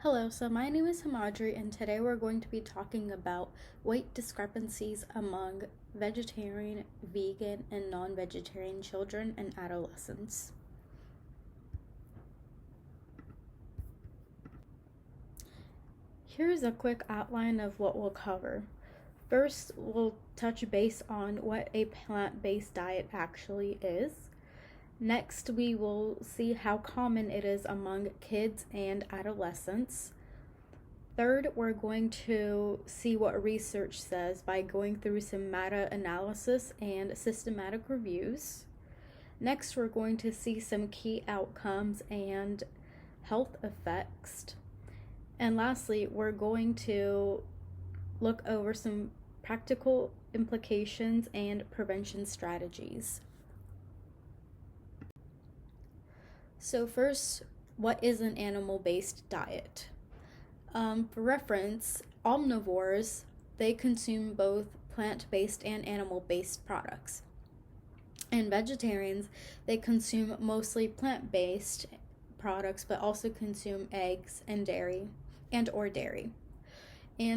Hello, so my name is Himadri, and today we're going to be talking about weight discrepancies among vegetarian, vegan, and non vegetarian children and adolescents. Here's a quick outline of what we'll cover. First, we'll touch base on what a plant based diet actually is. Next, we will see how common it is among kids and adolescents. Third, we're going to see what research says by going through some meta-analysis and systematic reviews. Next, we're going to see some key outcomes and health effects. And lastly, we're going to look over some practical implications and prevention strategies. So first, what is an animal-based diet? For reference, omnivores, they consume both plant-based and animal-based products. And vegetarians, they consume mostly plant-based products, but also consume eggs and dairy. And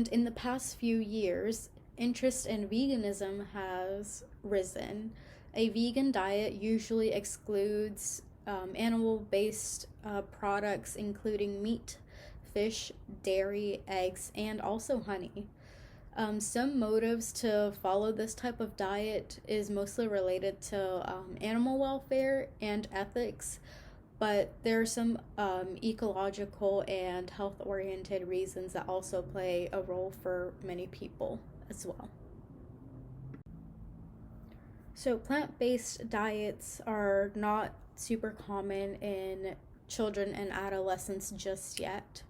in the past few years, interest in veganism has risen. A vegan diet usually excludes animal-based products, including meat, fish, dairy, eggs, and also honey. Some motives to follow this type of diet is mostly related to animal welfare and ethics, but there are some ecological and health-oriented reasons that also play a role for many people as well. So plant-based diets are not super common in children and adolescents just yet.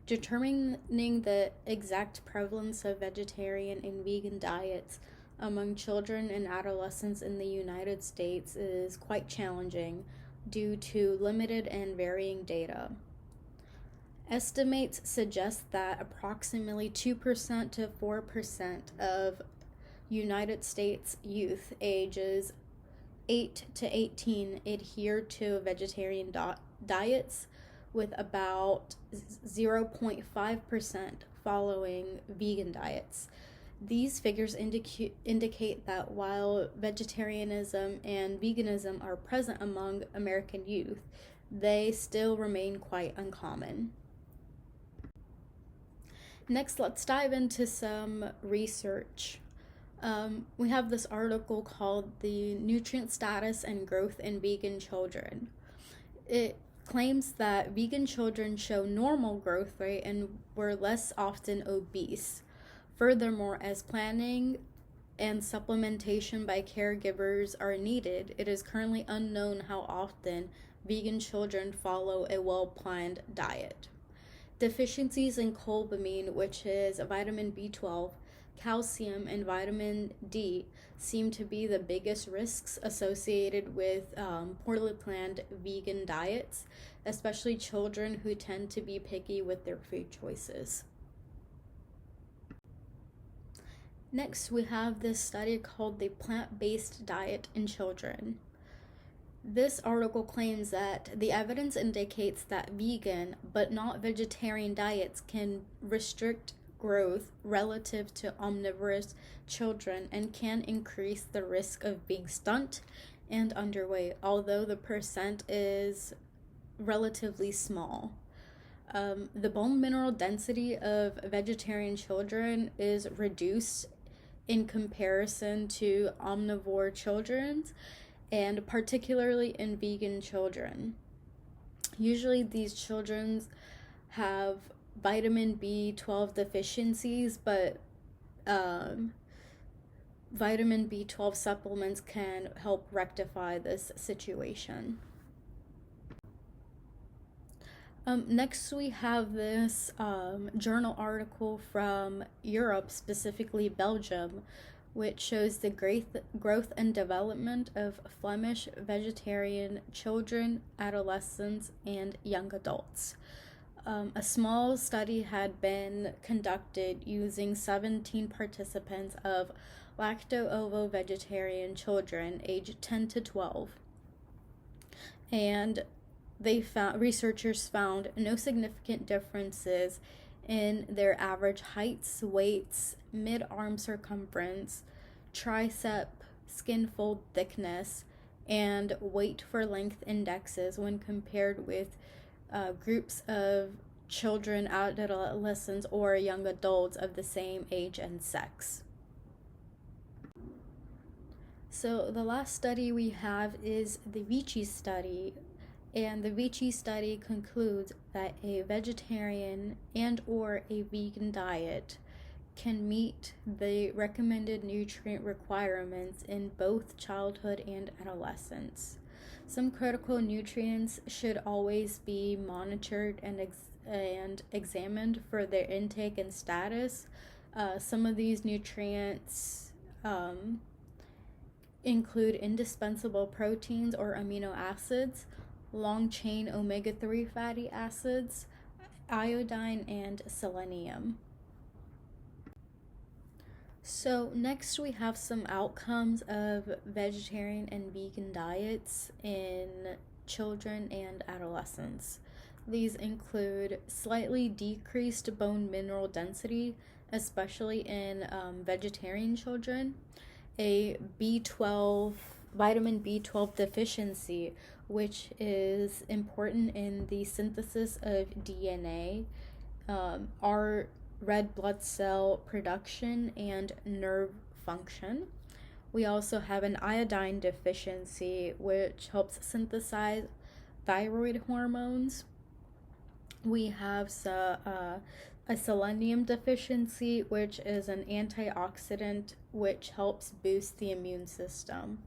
Determining the exact prevalence of vegetarian and vegan diets among children and adolescents in the United States is quite challenging due to limited and varying data. Estimates suggest that approximately 2% to 4% of United States youth ages 8 to 18 adhere to vegetarian diets, with about 0.5% following vegan diets. These figures indicate that while vegetarianism and veganism are present among American youth, they still remain quite uncommon. Next, let's dive into some research. We have this article called The Nutrient Status and Growth in Vegan Children. It claims that vegan children show normal growth rate and were less often obese. Furthermore, as planning and supplementation by caregivers are needed, it is currently unknown how often vegan children follow a well-planned diet. Deficiencies in choline, which is vitamin B12, calcium, and vitamin D seem to be the biggest risks associated with poorly planned vegan diets, especially children who tend to be picky with their food choices. Next, we have this study called the Plant-Based Diet in Children. This article claims that the evidence indicates that vegan but not vegetarian diets can restrict growth relative to omnivorous children and can increase the risk of being stunt and underweight, although the percent is relatively small. The bone mineral density of vegetarian children is reduced in comparison to omnivore children, and particularly in vegan children. Usually these children have vitamin B12 deficiencies, but vitamin B12 supplements can help rectify this situation. Next, we have this journal article from Europe, specifically Belgium, which shows the growth and development of Flemish vegetarian children, adolescents, and young adults. A small study had been conducted using 17 participants of lacto-ovo vegetarian children aged 10 to 12. And researchers found no significant differences in their average heights, weights, mid-arm circumference, tricep skin fold thickness, and weight for length indexes when compared with groups of children, adolescents, or young adults of the same age and sex. So the last study we have is the Vici study, and the Vici study concludes that a vegetarian and or a vegan diet can meet the recommended nutrient requirements in both childhood and adolescence. Some critical nutrients should always be monitored and examined for their intake and status. Some of these nutrients include indispensable proteins or amino acids, long-chain omega-3 fatty acids, iodine, and selenium. So next we have some outcomes of vegetarian and vegan diets in children and adolescents. These include slightly decreased bone mineral density, especially in vegetarian children, a vitamin B12 deficiency, which is important in the synthesis of DNA, our red blood cell production, and nerve function. We also have an iodine deficiency, which helps synthesize thyroid hormones. We have a selenium deficiency, which is an antioxidant which helps boost the immune system.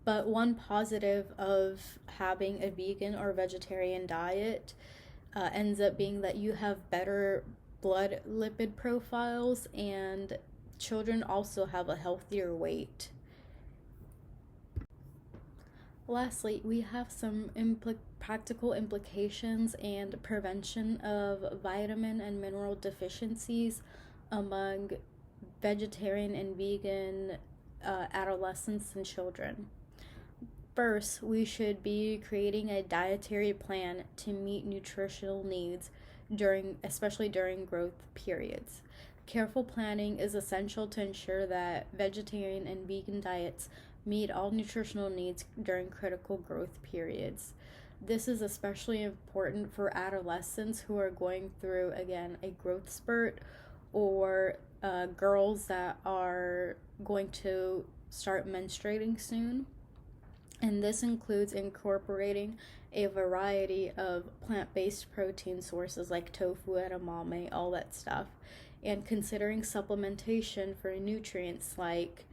But one positive of having a vegan or vegetarian diet ends up being that you have better blood lipid profiles, and children also have a healthier weight. Lastly, we have some practical implications and prevention of vitamin and mineral deficiencies among vegetarian and vegan adolescents and children. First, we should be creating a dietary plan to meet nutritional needs especially during growth periods. Careful planning is essential to ensure that vegetarian and vegan diets meet all nutritional needs during critical growth periods. This is especially important for adolescents who are going through, again, a growth spurt, or girls that are going to start menstruating soon. And this includes incorporating a variety of plant-based protein sources like tofu, edamame, all that stuff, and considering supplementation for nutrients like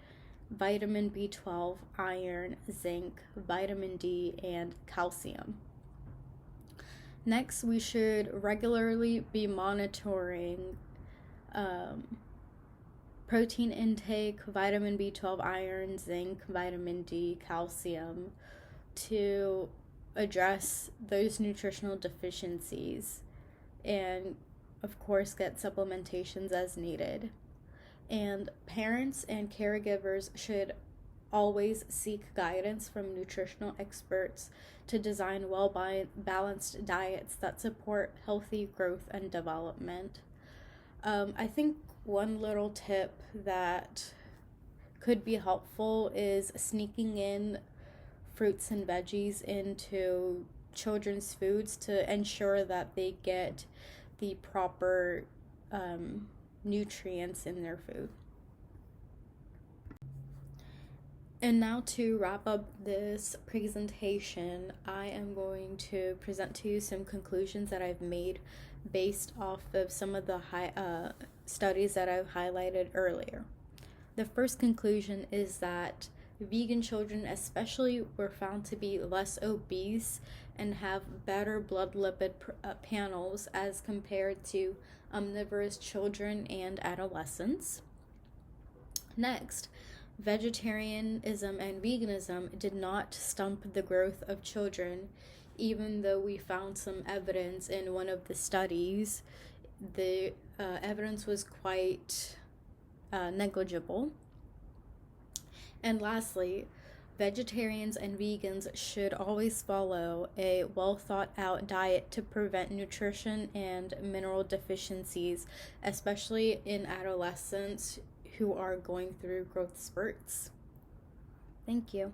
vitamin B12, iron, zinc, vitamin D, and calcium. Next, we should regularly be monitoring protein intake, vitamin B12, iron, zinc, vitamin D, calcium, to address those nutritional deficiencies, and of course get supplementations as needed. And parents and caregivers should always seek guidance from nutritional experts to design well-balanced diets that support healthy growth and development. I think one little tip that could be helpful is sneaking in fruits and veggies into children's foods to ensure that they get the proper nutrients in their food. And now to wrap up this presentation, I am going to present to you some conclusions that I've made based off of some of the studies that I've highlighted earlier. The first conclusion is that vegan children especially were found to be less obese and have better blood lipid panels as compared to omnivorous children and adolescents. Next, vegetarianism and veganism did not stump the growth of children, even though we found some evidence in one of the studies. The evidence was quite negligible. And lastly, Vegetarians and vegans should always follow a well thought out diet to prevent nutrition and mineral deficiencies, especially in adolescents who are going through growth spurts. Thank you.